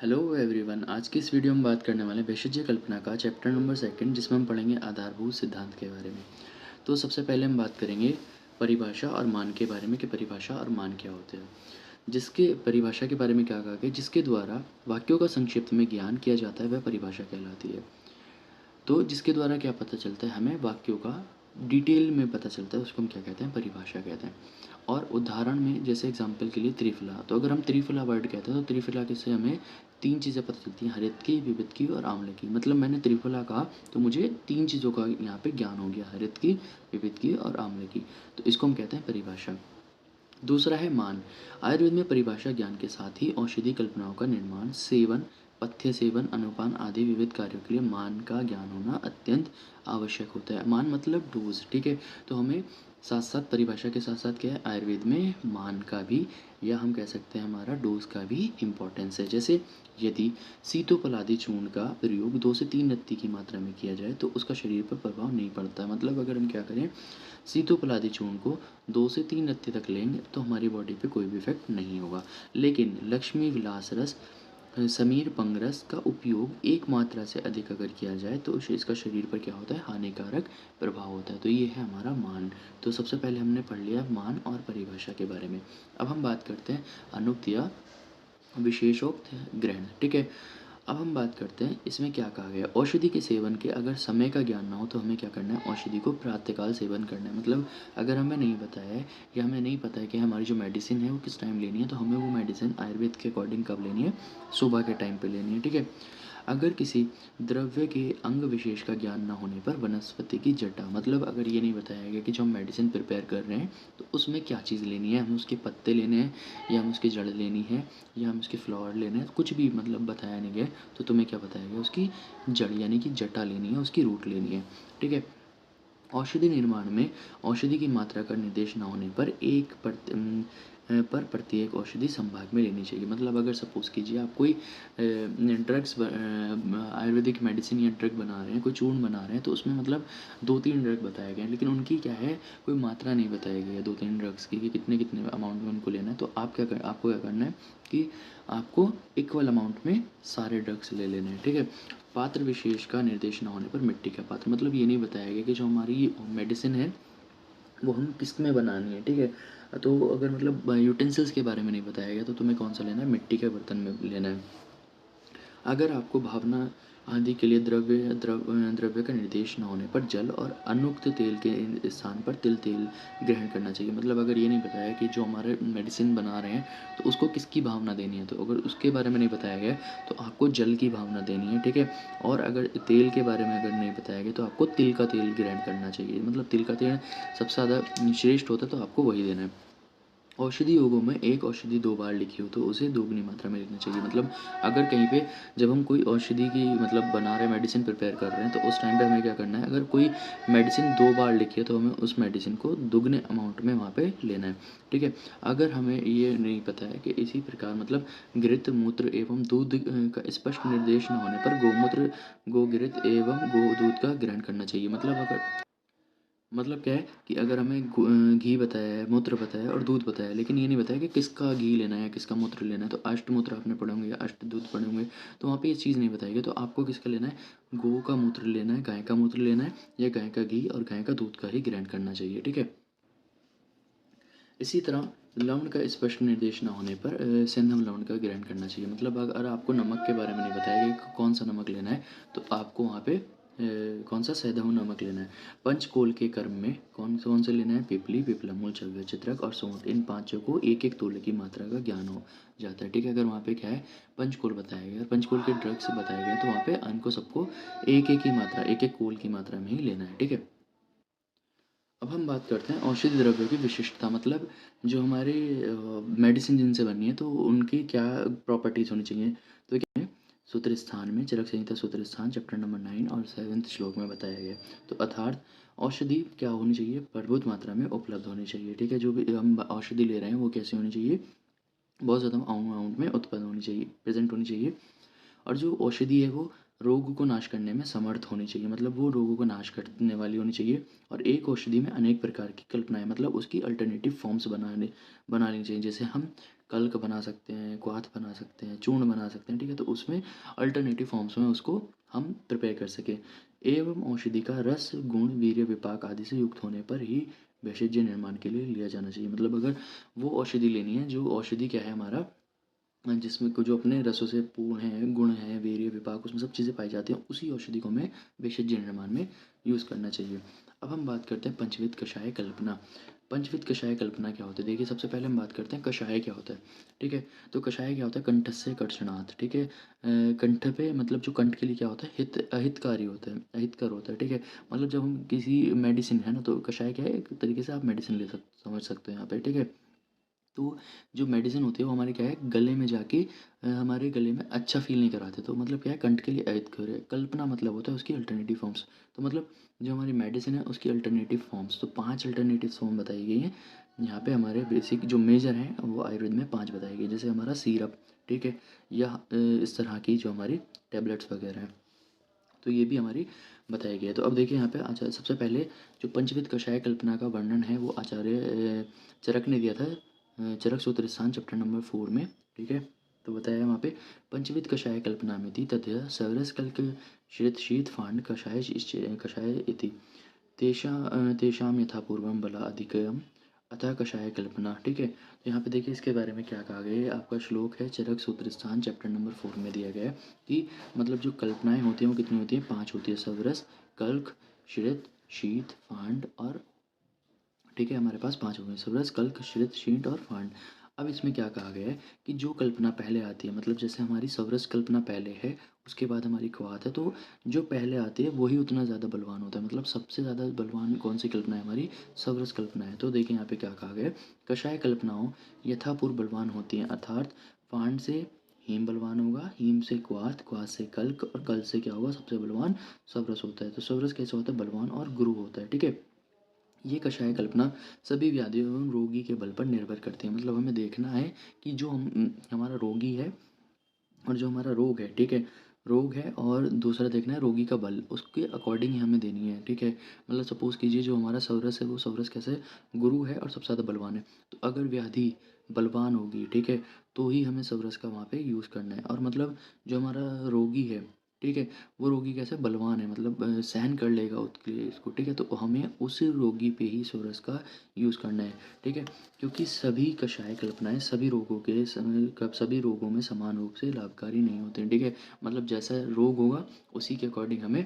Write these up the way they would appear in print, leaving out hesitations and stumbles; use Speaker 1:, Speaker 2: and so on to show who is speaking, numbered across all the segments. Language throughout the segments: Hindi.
Speaker 1: Hello everyone. आज की इस वीडियो में बात करने वाले हैं भेषज कल्पना का चैप्टर नंबर सेकंड, जिसमें हम पढ़ेंगे आधारभूत सिद्धांत के बारे में। तो सबसे पहले हम बात करेंगे परिभाषा और मान के बारे में कि परिभाषा और मान क्या होते हैं। जिसके परिभाषा के बारे में क्या कहा गया, जिसके द्वारा वाक्यों का संक्षिप्त में ज्ञान किया जाता है, वह परिभाषा कहलाती है। तो जिसके द्वारा क्या पता चलता है, हमें वाक्यों का डिटेल में पता चलता है, उसको हम क्या कहते हैं, परिभाषा कहते हैं। और उदाहरण में जैसे एग्जांपल के लिए त्रिफला, तो अगर हम त्रिफला वर्ड कहते हैं तो त्रिफला किससे हमें तीन चीज़ें पता चलती हैं, हरित की, विविध की और आम्ल की। मतलब मैंने त्रिफला कहा तो मुझे तीन चीज़ों का यहाँ पे ज्ञान हो गया, हरित की, विविध की और आम्ल की। तो इसको हम कहते हैं परिभाषा। दूसरा है मान। आयुर्वेद में परिभाषा ज्ञान के साथ ही औषधि कल्पनाओं का निर्माण, सेवन, पथ्य सेवन, अनुपान आदि विविध कार्यों के लिए मान का ज्ञान होना अत्यंत आवश्यक होता है। मान मतलब डोज, ठीक है। तो हमें साथ साथ परिभाषा के साथ साथ क्या है, आयुर्वेद में मान का भी, या हम कह सकते हैं हमारा डोज का भी इम्पोर्टेंस है। जैसे यदि सीतोपलादी चूर्ण का प्रयोग 2 से 3 रत्ती की मात्रा में किया जाए तो उसका शरीर पर प्रभाव नहीं पड़ता। मतलब अगर हम क्या करें, सीतोपलादी चूर्ण को 2 से 3 रत्ती तक लेंगे तो हमारी बॉडी पे कोई भी इफेक्ट नहीं होगा। लेकिन लक्ष्मी विलास रस, समीर पंगरस का उपयोग एक मात्रा से अधिक अगर किया जाए तो इसका शरीर पर क्या होता है, हानिकारक प्रभाव होता है। तो ये है हमारा मान। तो सबसे पहले हमने पढ़ लिया मान और परिभाषा के बारे में। अब हम बात करते हैं अनुक्त या विशेषोक्त ग्रहण, ठीक है। अब हम बात करते हैं इसमें क्या कहा गया। औषधि के सेवन के अगर समय का ज्ञान ना हो तो हमें क्या करना है, औषधि को प्रातःकाल सेवन करना है। मतलब अगर हमें नहीं बताया है या हमें नहीं पता है कि हमारी जो मेडिसिन है वो किस टाइम लेनी है, तो हमें वो मेडिसिन आयुर्वेद के अकॉर्डिंग कब लेनी है, सुबह के टाइम पे लेनी है, ठीक है। अगर किसी द्रव्य के अंग विशेष का ज्ञान न होने पर वनस्पति की जटा, मतलब अगर ये नहीं बताया गया कि जो हम मेडिसिन प्रिपेयर कर रहे हैं तो उसमें क्या चीज़ लेनी है, हमें उसके पत्ते लेने हैं या हमें उसकी जड़ लेनी है या हमें उसके फ्लावर लेने हैं, कुछ भी मतलब बताया नहीं गया, तो तुम्हें क्या बताया गया, उसकी जड़ यानी कि जटा लेनी है, उसकी रूट लेनी है, ठीक है। औषधि निर्माण में औषधि की मात्रा का निर्देश न होने पर पर प्रत्येक औषधि संभाग में लेनी चाहिए। मतलब अगर सपोज कीजिए आप कोई ड्रग्स, आयुर्वेदिक मेडिसिन या ड्रग बना रहे हैं, कोई चूर्ण बना रहे हैं, तो उसमें मतलब 2-3 ड्रग बताए गए हैं, लेकिन उनकी क्या है, कोई मात्रा नहीं बताई गई है 2-3 ड्रग्स की कि कितने कितने अमाउंट में उनको लेना है। तो आपको क्या करना है कि आपको इक्वल अमाउंट में सारे ड्रग्स ले लेने हैं, ठीक है। पात्र विशेष का निर्देश न होने पर मिट्टी का पात्र, मतलब ये नहीं बताया गया कि जो हमारी मेडिसिन है वो हम किस में बनानी है, ठीक है। तो अगर मतलब यूटेंसिल्स के बारे में नहीं बताया गया तो तुम्हें कौन सा लेना है, मिट्टी के बर्तन में लेना है। अगर आपको भावना आदि के लिए द्रव्य का निर्देश न होने पर जल और अनुक्त तेल के स्थान पर तिल तेल ग्रहण करना चाहिए। मतलब अगर ये नहीं बताया कि जो हमारे मेडिसिन बना रहे हैं तो उसको किसकी भावना देनी है, तो अगर उसके बारे में नहीं बताया गया तो आपको जल की भावना देनी है, ठीक है। और अगर तेल के बारे में अगर नहीं बताया गया तो आपको तिल का तेल ग्रहण करना चाहिए। मतलब तिल का तेल सबसे ज़्यादा श्रेष्ठ होता है, तो आपको वही देना है। औषधि योगों में एक औषधि 2 बार लिखी हो तो उसे दोगुनी मात्रा में लिखना चाहिए। मतलब अगर कहीं पे जब हम कोई औषधि की मतलब बना रहे हैं, मेडिसिन प्रिपेयर कर रहे हैं, तो उस टाइम पे हमें क्या करना है, अगर कोई मेडिसिन 2 बार लिखी है तो हमें उस मेडिसिन को दुगने अमाउंट में वहाँ पे लेना है, ठीक है। अगर हमें ये नहीं पता है कि इसी प्रकार मतलब घृत, मूत्र एवं दूध का स्पष्ट निर्देश न होने पर गोमूत्र, गोघृत एवं गोदूध का ग्रहण करना चाहिए। मतलब क्या है कि अगर हमें घी बताया है, मूत्र बताया है और दूध बताया है, लेकिन ये नहीं बताया कि किसका घी लेना है या किसका मूत्र लेना है। तो अष्टमूत्र आपने पढ़े होंगे या अष्ट दूध पढ़े होंगे, तो वहाँ पे ये चीज़ नहीं बताई गई। तो आपको किसका लेना है, गौ का मूत्र लेना है, गाय का मूत्र लेना है, या गाय का घी और गाय का दूध का ही ग्रहण करना चाहिए, ठीक है। इसी तरह लवण का स्पष्ट निर्देश न होने पर सेंधम लवण का ग्रहण करना चाहिए। मतलब अगर आपको नमक के बारे में नहीं बताया गया कि कौन सा नमक लेना है, तो आपको वहाँ पे कौन सा सैंधव नमक लेना है। पंचकोल के कर्म में कौन से लेना है, पिपली, पिपलामूल, चव्य, चित्रक और सौंठ, इन पांचों को एक एक तोले की मात्रा का ज्ञान हो जाता है, ठीक है। अगर वहाँ पे क्या है, पंचकोल बताया गया, पंचकोल के ड्रग्स बताए गए, तो वहाँ पे इनको सबको एक एक ही मात्रा, एक एक कोल की मात्रा में ही लेना है, ठीक है। अब हम बात करते हैं औषधि द्रव्यों की विशिष्टता। मतलब जो हमारे मेडिसिन जिनसे बनी है तो उनकी क्या प्रॉपर्टीज़ होनी चाहिए। तो क्या है, सूत्र स्थान में चरक संहिता सूत्र स्थान चैप्टर नंबर 9 और 7th श्लोक में बताया गया है। तो अर्थात औषधि क्या होनी चाहिए, प्रभुत मात्रा में उपलब्ध होनी चाहिए, ठीक है। जो भी हम औषधि ले रहे हैं वो कैसी होनी चाहिए, बहुत ज़्यादा अमाउंट में उत्पन्न होनी चाहिए, प्रेजेंट होनी चाहिए। और जो औषधि है वो रोग को नाश करने में समर्थ होनी चाहिए, मतलब वो रोगों को नाश करने वाली होनी चाहिए। और एक औषधि में अनेक प्रकार की कल्पनाएँ, मतलब उसकी अल्टरनेटिव फ़ॉर्म्स बना लेनी चाहिए। जैसे हम कल्क बना सकते हैं, क्वाथ बना सकते हैं, चूर्ण बना सकते हैं, ठीक है? तो उसमें अल्टरनेटिव फ़ॉर्म्स में उसको हम प्रिपेयर कर सकें। एवं औषधि का रस, गुण, वीर्य, विपाक आदि से युक्त होने पर ही भेषज निर्माण के लिए लिया जाना चाहिए। मतलब अगर वो औषधि लेनी है, जो औषधि क्या है हमारा, जिसमें को जो अपने रसों से पूर्ण है, गुण है, वीर्य, विपाक, उसमें सब चीज़ें पाई जाती हैं, उसी औषधि को हमें भेषज निर्माण में यूज़ करना चाहिए। अब हम बात करते हैं पंचविध कषाय कल्पना। पंचविध कषाय कल्पना क्या होता है? देखिए, सबसे पहले हम बात करते हैं कषाय क्या होता है, ठीक है? तो कषाय क्या होता है? कंठस्य कर्षणात्, ठीक है? कंठ पे, मतलब जो कंठ के लिए क्या होता है? अहितकारी होता है, अहितकर होता है, ठीक है? मतलब जब हम किसी मेडिसिन है ना, तो कषाय क्या है? एक तरीके से आप मेडिसिन समझ सकते हो यहाँ पे, ठीक है? तो जो मेडिसिन होती है वो हमारे क्या है, गले में जाके हमारे गले में अच्छा फ़ील नहीं कराते, तो मतलब क्या है, कंठ के लिए अहितकर है। कल्पना मतलब होता है उसकी अल्टरनेटिव फ़ॉर्म्स। तो मतलब जो हमारी मेडिसिन है उसकी अल्टरनेटिव फ़ॉर्म्स, तो 5 अल्टरनेटिव फ़ॉर्म बताई गई हैं। यहाँ पे हमारे बेसिक जो मेजर हैं वो आयुर्वेद में 5 बताई गई, जैसे हमारा सिरप, ठीक है? या इस तरह की जो हमारी टैबलेट्स वगैरह हैं, तो ये भी हमारी बताई गई है। तो अब देखिए यहाँ पे सबसे पहले जो पंचविध कषाय कल्पना का वर्णन है वो आचार्य चरक ने दिया था, चरक सूत्र स्थान चैप्टर नंबर 4 में, ठीक है? तो बताया वहाँ पे, पंचविध कषाय कल्पना में थी तथ्य सरस कल्क श्रित शीत फांड कषाय इति तेषां यथा पूर्वं बला अधिकम् अतः कषाय कल्पना, ठीक है? तो यहाँ पे देखिए इसके बारे में क्या कहा गया है, आपका श्लोक है चरक सूत्र स्थान चैप्टर नंबर 4 में दिया गया है कि मतलब जो कल्पनाएँ होती हैं वो कितनी होती हैं? 5 होती है। सवरस, कल्क, श्रित, शीत, फांड और, ठीक है, हमारे पास 5 हो गए, सवरस, कल्क, श्रित, शीट और फांड। अब इसमें क्या कहा गया है कि जो कल्पना पहले आती है, मतलब जैसे हमारी सवरस कल्पना पहले है, उसके बाद हमारी क्वाथ है, तो जो पहले आती है वही उतना ज़्यादा बलवान होता है। मतलब सबसे ज़्यादा बलवान कौन-सी कल्पना है? हमारी सवरस कल्पना है। तो देखिए यहाँ पे क्या कहा गया है, कषाय कल्पनाओं यथापूर्व बलवान होती हैं, अर्थात फांड से हीम बलवान होगा, हीम से क्वाथ, क्वाथ से कल्क और कल्क से क्या होगा? सबसे बलवान सवरस होता है। तो सवरस कैसे होता है? बलवान और गुरु होता है, ठीक है? ये कषाय कल्पना सभी व्याधियों एवं रोगी के बल पर निर्भर करती है। मतलब हमें देखना है कि जो हमारा रोगी है और जो हमारा रोग है, ठीक है? रोग है और दूसरा देखना है रोगी का बल, उसके अकॉर्डिंग ही हमें देनी है, ठीक है? मतलब सपोज़ कीजिए जो हमारा सवरस है वो सवरस कैसे है? गुरु है और सबसे ज़्यादा बलवान है। तो अगर व्याधि बलवान होगी, ठीक है? तो ही हमें सवरस का वहाँ पे यूज़ करना है, और मतलब जो हमारा रोगी है, ठीक है? वो रोगी कैसे बलवान है, मतलब सहन कर लेगा उसके लिए इसको, ठीक है? तो हमें उस रोगी पे ही सवरस का यूज़ करना है, ठीक है? क्योंकि सभी कषाय कल्पनाएँ सभी रोगों में समान रूप से लाभकारी नहीं होते हैं, ठीक है? मतलब जैसा रोग होगा उसी के अकॉर्डिंग हमें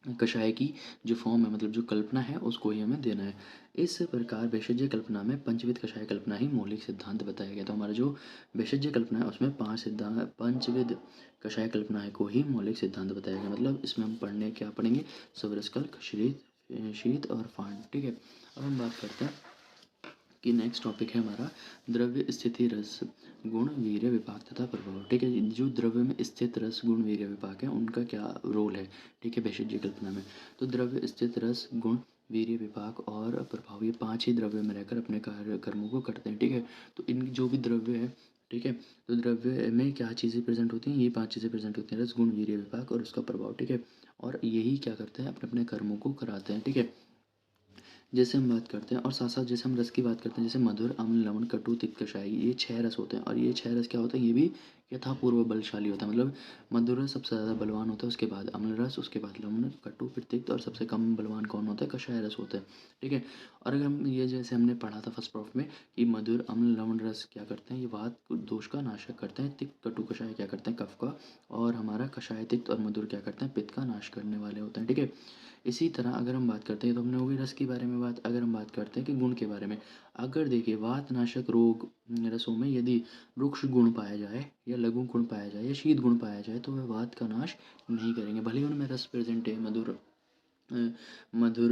Speaker 1: कषाय की जो फ़ॉर्म है, मतलब जो कल्पना है उसको ही हमें देना है। इस प्रकार भेषज कल्पना में पंचविध कषाय कल्पना ही मौलिक सिद्धांत बताया गया। तो हमारा जो भेषज कल्पना है उसमें 5 पंचविध कषाय कल्पनाएँ को ही मौलिक सिद्धांत बताया गया। मतलब इसमें हम क्या पढ़ेंगे? सवरसकल्क, शीत और फांड, ठीक है? अब हम बात करते हैं कि नेक्स्ट टॉपिक है हमारा द्रव्य स्थिति रस गुण वीर्य विपाक तथा प्रभाव, ठीक है? जो द्रव्य में स्थित रस गुण वीर्य विपाक है उनका क्या रोल है, ठीक है, भेषज कल्पना में? तो द्रव्य स्थित रस गुण वीर्य विपाक और प्रभाव, ये 5 ही द्रव्य में रहकर अपने कार्य कर्मों को करते हैं, ठीक है? तो इन जो भी द्रव्य है, ठीक है, तो द्रव्य में क्या चीज़ें प्रेजेंट होती हैं? ये 5 चीज़ें प्रेजेंट होती हैं, रस गुण वीर्य विपाक और उसका प्रभाव, ठीक है? और यही क्या करते हैं? अपने अपने कर्मों को कराते हैं, ठीक है? जैसे हम बात करते हैं और साथ-साथ जैसे हम रस की बात करते हैं, जैसे मधुर, अम्ल, लवण, कटु, तिक्त, कषाय, ये 6 रस होते हैं, और ये 6 रस क्या होता है? ये भी यथापूर्व बलशाली होता है। मतलब मधुर रस सबसे ज़्यादा बलवान होता है, उसके बाद अम्ल रस, उसके बाद लवण, कटु, फिर तिक्त, और सबसे कम बलवान कौन होता है? कषाय रस होता है, ठीक है? और अगर हम ये जैसे हमने पढ़ा था फर्स्ट प्रॉफ में कि मधुर, अम्ल, लवण रस क्या करते हैं? ये वात दोष का नाशक करते हैं। तिक्त, कटु, कषाय क्या करते हैं? कफ का। और हमारा कषाय, तिक्त और मधुर क्या करते हैं? पित्त का नाश करने वाले होते हैं, ठीक है? इसी तरह अगर हम बात करते हैं, तो हमने हो गई रस के बारे में बात। अगर हम बात करते हैं कि गुण के बारे में, अगर देखिए वातनाशक रोग रसों में यदि रुक्ष गुण पाया जाए या लघु गुण पाया जाए या शीत गुण पाया जाए तो वह वात का नाश नहीं करेंगे, भले ही उनमें रस प्रेजेंट है, अ, मधुर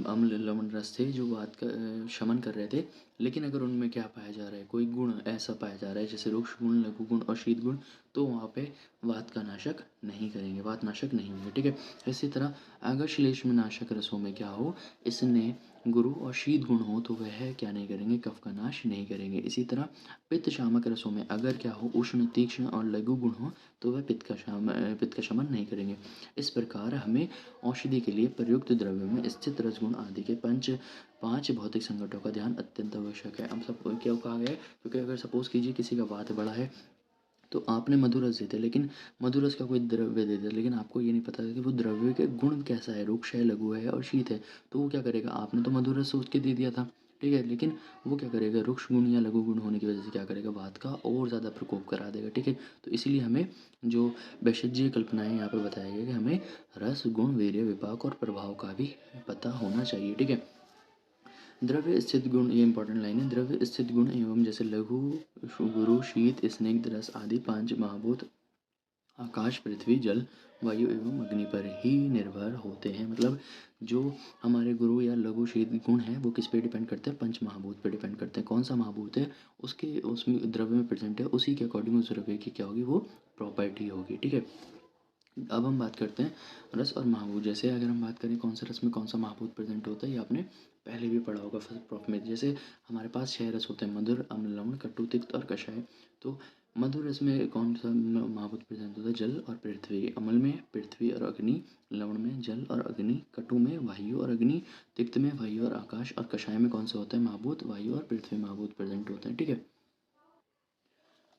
Speaker 1: अम्ल लवण रस थे जो वात का शमन कर रहे थे, लेकिन अगर उनमें क्या पाया जा रहा है, कोई गुण ऐसा पाया जा रहा है जैसे रुक्ष गुण, लघु गुण और शीत गुण, तो वहाँ पे वात का नाशक नहीं करेंगे, वात नाशक नहीं होंगे, ठीक है? इसी तरह अगर श्लेष्म नाशक रसों में क्या हो, इसने गुरु और शीत गुण हो तो वह क्या नहीं करेंगे, कफ का नाश नहीं करेंगे। इसी तरह पित्त शामक रसों में अगर क्या हो, उष्ण, तीक्ष्ण और लघु गुण हो तो वह पित्त का शमन नहीं करेंगे। इस प्रकार हमें औषधि के लिए प्रयुक्त द्रव्यों में स्थित रसगुण आदि के पांच भौतिक संकटों का ध्यान अत्यंत आवश्यक है। अब सब क्या कहा गया है, क्योंकि अगर सपोज कीजिए किसी का वात बड़ा है तो आपने मधुरस दे दिया, लेकिन मधुरस का कोई द्रव्य दे दिया, लेकिन आपको ये नहीं पता कि वो द्रव्य के गुण कैसा है, रुक्ष है, लघु है और शीत है। तो वो क्या करेगा, आपने तो मधुरस सोच के दे दिया था, ठीक है, लेकिन वो क्या करेगा, रुक्ष गुण या लघु गुण होने की वजह से क्या करेगा, वात का और ज़्यादा प्रकोप करा देगा, ठीक है। तो इसीलिए हमें जो वैशज्य कल्पनाएं यहाँ पे बताया गया कि हमें रस, गुण, वीर्य, विपाक और प्रभाव का भी पता होना चाहिए, ठीक है। द्रव्य स्थित गुण, ये इंपॉर्टेंट लाइन है, द्रव्य स्थित गुण एवं जैसे लघु, गुरु, शीत, स्निग्ध, रस आदि पांच महाभूत आकाश, पृथ्वी, जल, वायु एवं अग्नि पर ही निर्भर होते हैं। मतलब जो हमारे गुरु या लघु शीत गुण है वो किस पे डिपेंड करते हैं, पंच महाभूत पे डिपेंड करते हैं। कौन सा महाभूत है उसके उसमें द्रव्य में प्रेजेंट है, उसी के अकॉर्डिंग उस द्रव्य की क्या होगी, वो प्रॉपर्टी होगी, ठीक है। अब हम बात करते हैं रस और महाभूत। जैसे अगर हम बात करें कौन से रस में कौन सा महाभूत प्रेजेंट होता है, ये आपने पहले भी पढ़ा होगा फर्स्ट प्रॉफ में। जैसे हमारे पास 6 रस होते हैं, मधुर, अम्ल, लवण, कटु, तिक्त और कषाय। तो मधुर रस में कौन सा महाभूत प्रेजेंट होता है, जल और पृथ्वी। अम्ल में पृथ्वी और अग्नि, लवण में जल और अग्नि, कटु में वायु और अग्नि, तिक्त में वायु और आकाश और कषाय में कौन सा होता है महाभूत, वायु और पृथ्वी महाभूत प्रेजेंट होते हैं, ठीक है।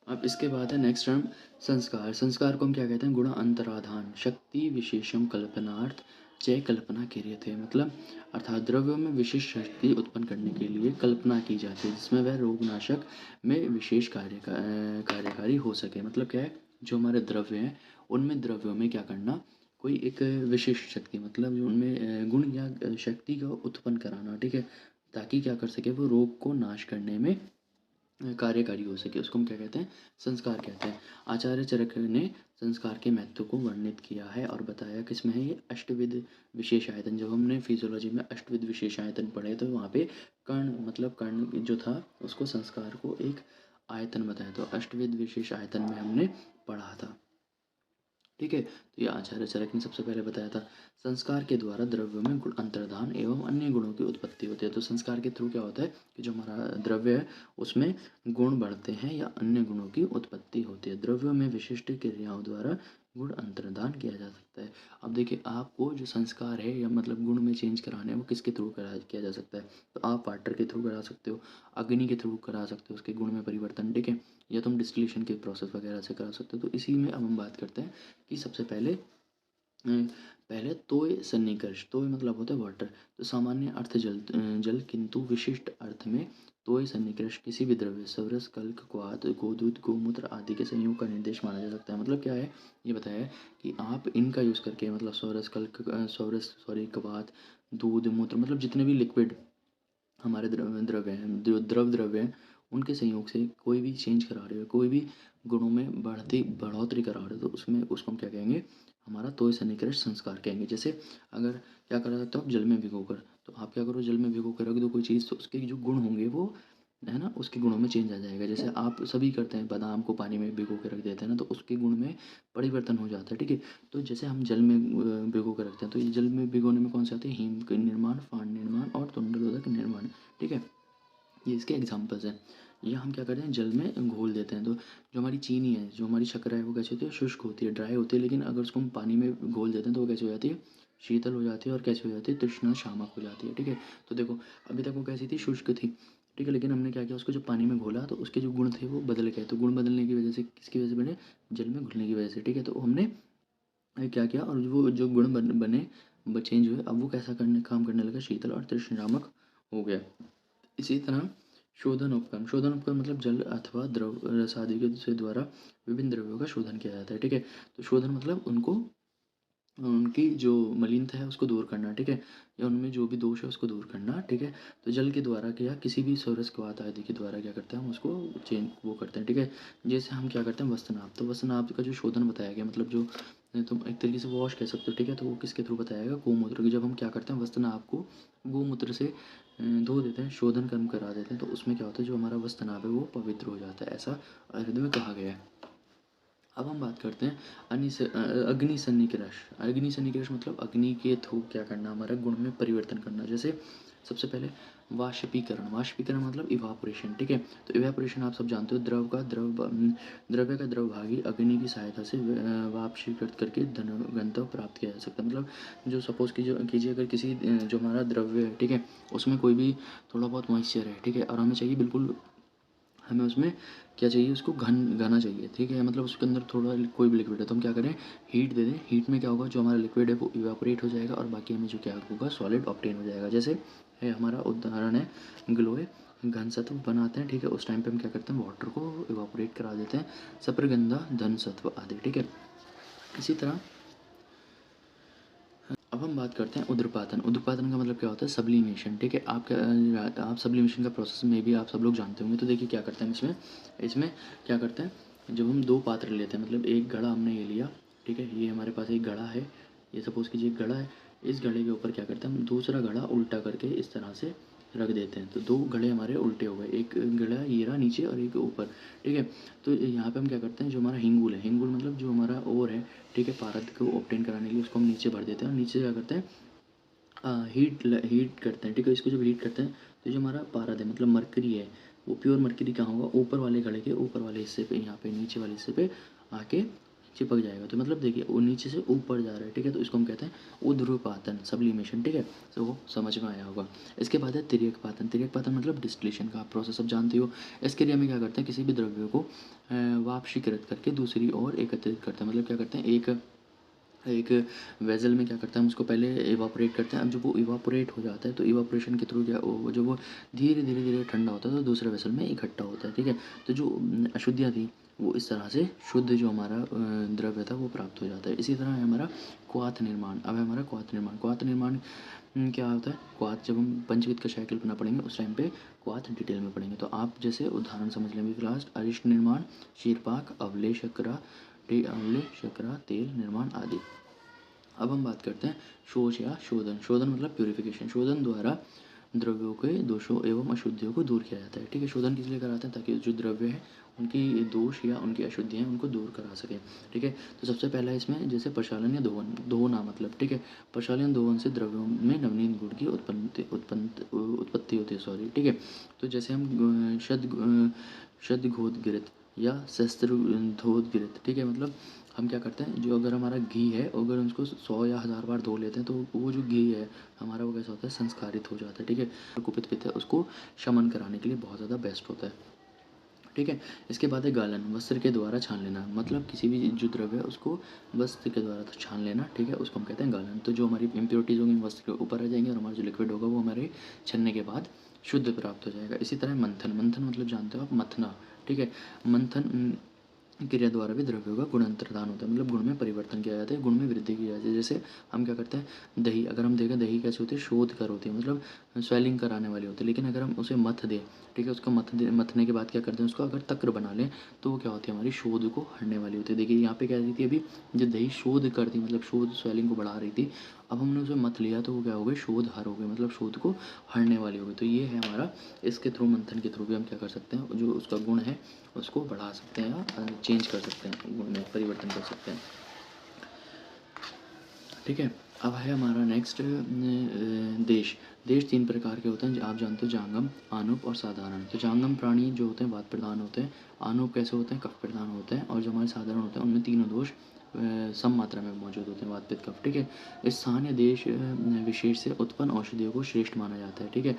Speaker 1: अब इसके बाद है नेक्स्ट टर्म संस्कार। संस्कार को हम क्या कहते हैं, गुण अंतराधान शक्ति विशेषम कल्पनार्थ जय कल्पना क्रियते। मतलब अर्थात द्रव्यों में विशिष्ट शक्ति उत्पन्न करने के लिए कल्पना की जाती है, जिसमें वह रोगनाशक में विशेष कार्यकारी हो सके। मतलब क्या है, जो हमारे द्रव्य हैं उनमें द्रव्यों में क्या करना, कोई एक विशिष्ट शक्ति, मतलब जो उनमें गुण या शक्ति को उत्पन्न कराना, ठीक है, ताकि क्या कर सके, वो रोग को नाश करने में कार्यकारी हो सके, उसको हम क्या कहते हैं, संस्कार कहते हैं। आचार्य चरक ने संस्कार के महत्व को वर्णित किया है और बताया किसमें है, ये अष्टविध विशेष आयतन। जब हमने फिजियोलॉजी में अष्टविध विशेष आयतन पढ़े तो वहाँ पे कर्ण, मतलब कर्ण जो था उसको, संस्कार को एक आयतन बताया, तो अष्टविध विशेष आयतन में हमने पढ़ा था, ठीक है। तो ये आचार्य चरक ने सबसे पहले बताया था। संस्कार के द्वारा द्रव्यों में गुण अंतर्धान एवं अन्य गुणों की उत्पत्ति होती है। तो संस्कार के थ्रू क्या होता है कि जो हमारा द्रव्य है उसमें गुण बढ़ते हैं या अन्य गुणों की उत्पत्ति होती है। द्रव्यों में विशिष्ट क्रियाओं द्वारा गुण अंतर्धान किया जा सकता है। अब देखिए, आपको जो संस्कार है या मतलब गुण में चेंज कराने हैं वो किसके थ्रू करा किया जा सकता है, तो आप वाटर के थ्रू करा सकते हो, अग्नि के थ्रू करा सकते हो उसके गुण में परिवर्तन, ठीक है, या तुम डिस्टिलेशन के प्रोसेस वगैरह से करा सकते हो। तो इसी में अब हम बात करते हैं कि सबसे पहले तोय सन्निकर्ष। तोय मतलब होता है वाटर। तो सामान्य अर्थ जल, जल, किंतु विशिष्ट अर्थ में तोय सन्निकर्ष किसी भी द्रव्य, सवरस, कल्क, क्वाथ, गोदूध, गोमूत्र आदि के संयोग का निर्देश माना जा सकता है। मतलब क्या है, ये बताया है कि आप इनका यूज़ करके, मतलब सवरस, कल्क, क्वाथ, दूध, मूत्र, मतलब जितने भी लिक्विड हमारे द्रव्य हैं, जो द्रव्य हैं, उनके संयोग से कोई भी चेंज करा रहे हो, कोई भी गुणों में बढ़ोतरी करा रहे हो, तो उसमें उसको हम क्या कहेंगे, हमारा तोय सन्निकर्ष संस्कार कहेंगे। जैसे अगर क्या करा सकते हो आप, जल में भिगोकर, तो आप क्या करो, जल में भिगो कर रख दो कोई चीज़, तो उसके जो गुण होंगे वो है ना, उसके गुणों में चेंज आ जाएगा। जैसे आप सभी करते हैं, बादाम को पानी में भिगो के रख देते हैं ना, तो उसके गुण में परिवर्तन हो जाता है, ठीक है। तो जैसे हम जल में भिगो कर रखते हैं, तो ये जल में भिगोने में कौन से आते हैं, हीम का निर्माण, फांड निर्माण और तुंडरोधक निर्माण, ठीक है। ये इसके एग्जांपल्स हैं। या हम क्या करते हैं, जल में घोल देते हैं, तो जो हमारी चीनी है, जो हमारी शक्कर है, वो कैसे होती है, शुष्क होती है, ड्राई होती है, लेकिन अगर उसको हम पानी में घोल देते हैं तो वो कैसे हो जाती है, शीतल हो जाती है और कैसे हो जाती है, तृष्णा शामक हो जाती है, ठीक है। तो देखो, अभी तक वो कैसी थी, शुष्क थी, ठीक है, लेकिन हमने क्या किया, उसको जब पानी में घोला तो उसके जो गुण थे वो बदल गए। तो गुण बदलने की वजह से, किसकी वजह से बने, जल में घुलने की वजह से, ठीक है। तो हमने क्या किया, और वो जो गुण बने, चेंज हुए, अब वो कैसा करने काम करने लगा, शीतल और तृष्णामक हो गया। इसी तरह शोधन उपकरण मतलब जल अथवा द्रव रस आदि के से द्वारा विभिन्न द्रव्यों का शोधन किया जाता है, ठीक है। तो शोधन मतलब उनको, उनकी जो मलिनता है उसको दूर करना, ठीक है, या उनमें जो भी दोष है उसको दूर करना, ठीक है। तो जल के द्वारा या किसी भी सोरस क्वाथ आदि के द्वारा क्या करते हैं, हम उसको चेंज वो करते हैं, ठीक है। जैसे हम क्या करते हैं, वस्त्रनाभ, तो वस्त्रनाभ का जो शोधन बताया गया, मतलब जो तुम एक तरीके से वॉश कह सकते हो, ठीक है, तो वो किसके थ्रू बताया गया, गोमूत्र की। जब हम क्या करते हैं, वस्त्रनाभ को गोमूत्र से धो देते हैं, शोधन कर्म करा देते हैं, तो उसमें क्या होता है, जो हमारा वस्त्रनाभ है वो पवित्र हो जाता है, ऐसा आयुर्वेद में कहा गया है। अब हम बात करते हैं अग्नि सन्निकर्ष। अग्नि सन्निकर्ष मतलब अग्नि के थ्रू क्या करना, हमारा गुण में परिवर्तन करना। जैसे सबसे पहले वाष्पीकरण, वाष्पीकरण मतलब इवापोरेशन, ठीक है। तो इवापोरेशन आप सब जानते हो, द्रव्य का द्रव भाग ही अग्नि की सहायता से वाष्पीकृत करके गंतव्य प्राप्त किया जा सकता है। मतलब जो सपोज़ कीजिए अगर किसी जो हमारा द्रव्य है, ठीक है, उसमें कोई भी थोड़ा बहुत मॉइस्चर है, ठीक है, और हमें चाहिए बिल्कुल, हमें उसमें क्या चाहिए, उसको घना चाहिए, ठीक है, मतलब उसके अंदर थोड़ा कोई भी लिक्विड है, तो हम क्या करें, हीट दे दें। हीट में क्या होगा, जो हमारा लिक्विड है वो इवापोरेट हो जाएगा और बाकी हमें जो क्या होगा, सॉलिड ऑब्टेन हो जाएगा। जैसे है हमारा उदाहरण है ग्लोए, घन सत्व बनाते हैं, ठीक है, उस टाइम पे हम क्या करते हैं, वाटर को इवापोरेट करा देते हैं, सप्रगंधा धन सत्व आदि, ठीक है। इसी तरह अब हम बात करते हैं उद्रपातन। उद्रपातन का मतलब क्या होता है, सब्लिमेशन, ठीक है। आप सब्लिमेशन का प्रोसेस में भी आप सब लोग जानते होंगे। तो देखिए क्या करते हैं इसमें, इसमें क्या करते हैं, जब हम दो पात्र लेते हैं, मतलब एक घड़ा हमने ये लिया, ठीक है, ये हमारे पास एक घड़ा है, ये सपोज़ कीजिए एक घड़ा है, इस घड़े के ऊपर क्या करते हैं, हम दूसरा घड़ा उल्टा करके इस तरह से रख देते हैं, तो दो घड़े हमारे उल्टे हो गए, एक घड़ा ये रहा नीचे और एक ऊपर, ठीक है। तो यहाँ पे हम क्या करते हैं, जो हमारा हिंगुल है, हिंगुल मतलब जो हमारा ओर है, ठीक है, पारद को ऑब्टेन कराने के लिए उसको हम नीचे भर देते हैं और नीचे क्या करते हैं, हीट करते हैं, ठीक है। इसको जब हीट करते हैं तो जो हमारा पारद है मतलब मरकरी है, वो प्योर मरकरी कहाँ होगा, ऊपर वाले घड़े के ऊपर वाले हिस्से पे, यहाँ पे नीचे वाले हिस्से पे आके चिपक जाएगा। तो मतलब देखिए वो नीचे से ऊपर जा रहा है, ठीक है, तो इसको हम कहते हैं ऊध्रुपातन, सब्लिमेशन, ठीक है। तो वो समझ में आया होगा। इसके बाद है तिर्यकपातन। तिर्यकपातन मतलब डिस्टिलेशन का प्रोसेस आप जानते हो। इस क्रिया में क्या करते हैं, किसी भी द्रव्य को वाष्पीकृत करके दूसरी ओर एकत्रित करते हैं। मतलब क्या करते हैं, एक एक वेसल में क्या करते हैं, हम उसको पहले इवापोरेट करते हैं। अब जब वो इवापोरेट हो जाता है तो इवापोरेशन के थ्रू क्या जब वो धीरे धीरे धीरे ठंडा होता है तो दूसरे वेसल में इकट्ठा होता है, ठीक है। तो जो अशुद्धियाँ थी वो इस तरह से शुद्ध जो हमारा द्रव्य था वो प्राप्त हो जाता है। इसी तरह है हमारा क्वाथ निर्माण। अब है हमारा क्वाथ निर्माण। क्वाथ निर्माण क्या होता है, क्वाथ जब हम पंचविध का शायकल पढ़ना पढ़ेंगे उस टाइम पे क्वाथ डिटेल में पढ़ेंगे। तो आप जैसे उदाहरण समझ लेंगे, लास्ट अरिष्ट निर्माण, क्षीरपाक, अवलेह शर्करा तेल निर्माण आदि। अब हम बात करते हैं शोष या शोधन। शोधन मतलब प्यूरिफिकेशन। शोधन द्वारा द्रव्यों के दोषों एवं अशुद्धियों को दूर किया जाता है, ठीक है। शोधन किस लिए कराते हैं, ताकि जो द्रव्य है उनकी दोष या उनकी अशुद्धियाँ हैं उनको दूर करा सके, ठीक है। तो सबसे पहला इसमें जैसे प्रक्षालन या दोहन, दोहना मतलब, ठीक है, प्रक्षालन दोहन से द्रव्यों में नवनीत गुण की उत्पत्ति होती है, सॉरी, ठीक है। तो जैसे हम शतघोदगिरत या शस्त्रधोदगिरत, ठीक है, मतलब हम क्या करते हैं, जो अगर हमारा घी है अगर उसको 100 या 1000 बार धो लेते हैं तो वो जो घी है हमारा वो कैसा होता है, संस्कारित हो जाता है, ठीक है। कुपित पित्त है उसको शमन कराने के लिए बहुत ज़्यादा बेस्ट होता है, ठीक है। इसके बाद है गालन, वस्त्र के द्वारा छान लेना। मतलब किसी भी जो द्रव्य है उसको वस्त्र के द्वारा तो छान लेना, ठीक है, उसको हम कहते हैं गालन। तो जो हमारी इम्प्योरिटीज़ होंगी वस्त्र के ऊपर आ जाएंगे और हमारा जो लिक्विड होगा वो हमारे छनने के बाद शुद्ध प्राप्त हो जाएगा। इसी तरह मंथन, मंथन मतलब जानते हो आप, मथना, ठीक है। मंथन क्रिया द्वारा भी द्रव्यों का गुणांतरदान होता है, मतलब गुण में परिवर्तन किया जाता है, गुण में वृद्धि की जाती है। जैसे हम क्या करते हैं, दही अगर हम देखें, दही कैसे होती है, शोध कर होती है, मतलब स्वेलिंग कराने वाली होती है। लेकिन अगर हम उसे मथ दें, ठीक है, उसको मथने के बाद क्या करते हैं, उसको अगर तक्र बना लें तो वो क्या होती है, हमारी शोध को हरने वाली होती है। देखिए यहाँ पे क्या रही थी अभी, जो दही शोध करती मतलब शोध स्वेलिंग को बढ़ा रही थी, अब हमने उसे मथ लिया तो वो क्या हो गई, शोध हर हो गई, मतलब शोध को हरने वाली हो गई। तो ये है हमारा, इसके थ्रू मंथन के थ्रू भी हम क्या कर सकते हैं, जो उसका गुण है उसको बढ़ा सकते हैं या चेंज कर सकते हैं, गुण में परिवर्तन कर सकते हैं, ठीक है। अब है हमारा नेक्स्ट देश। देश 3 प्रकार के होते हैं, आप जानते हो, जांगम, आनुप और साधारण। तो जांगम प्राणी जो होते हैं वात प्रधान होते हैं, आनुप कैसे होते हैं, कफ प्रधान होते हैं, और जो हमारे साधारण होते हैं उनमें तीनों दोष सम मात्रा में मौजूद होते हैं, वात पित्त कफ, ठीक है। स्थान या देश विशेष से उत्पन्न औषधियों को श्रेष्ठ माना जाता है, ठीक है।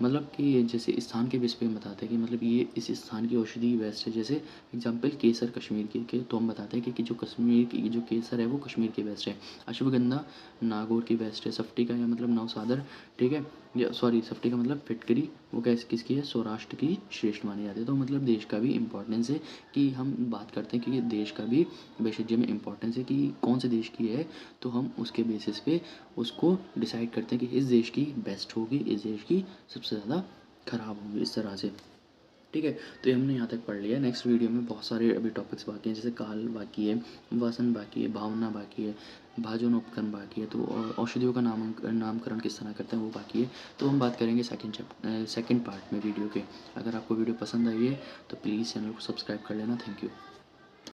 Speaker 1: मतलब कि जैसे स्थान के बेस पे हम बताते हैं कि मतलब ये इस स्थान की औषधि बेस्ट है। जैसे एग्जाम्पल केसर कश्मीर की के, तो हम बताते हैं कि जो कश्मीर की जो केसर है वो कश्मीर की बेस्ट है। अश्वगंधा नागौर की बेस्ट है। सफ्टिका या मतलब नवसादर, ठीक है, या सॉरी सफ्टिका मतलब फिटकरी, वो कैसे किसकी है, सौराष्ट्र की श्रेष्ठ मानी जाती है। तो मतलब देश का भी इम्पोर्टेंस है कि हम बात करते हैं कि देश का भी भेषज में इम्पोर्टेंस है कि कौन से देश की है, तो हम उसके बेसिस पे उसको डिसाइड करते हैं कि इस देश की बेस्ट होगी, इस देश की सबसे ज़्यादा ख़राब होगी, इस तरह से, ठीक है। तो ये हमने यहाँ तक पढ़ लिया। नेक्स्ट वीडियो में बहुत सारे अभी टॉपिक्स बाकी हैं, जैसे काल बाकी है, वासन बाकी है, भावना बाकी है, भाजोनोपकरण बाकी है, तो और औषधियों का नामकरण किस तरह करते हैं वो बाकी है। तो हम बात करेंगे सेकंड पार्ट में वीडियो के। अगर आपको वीडियो पसंद आई है तो प्लीज़ चैनल को सब्सक्राइब कर लेना। Thank you.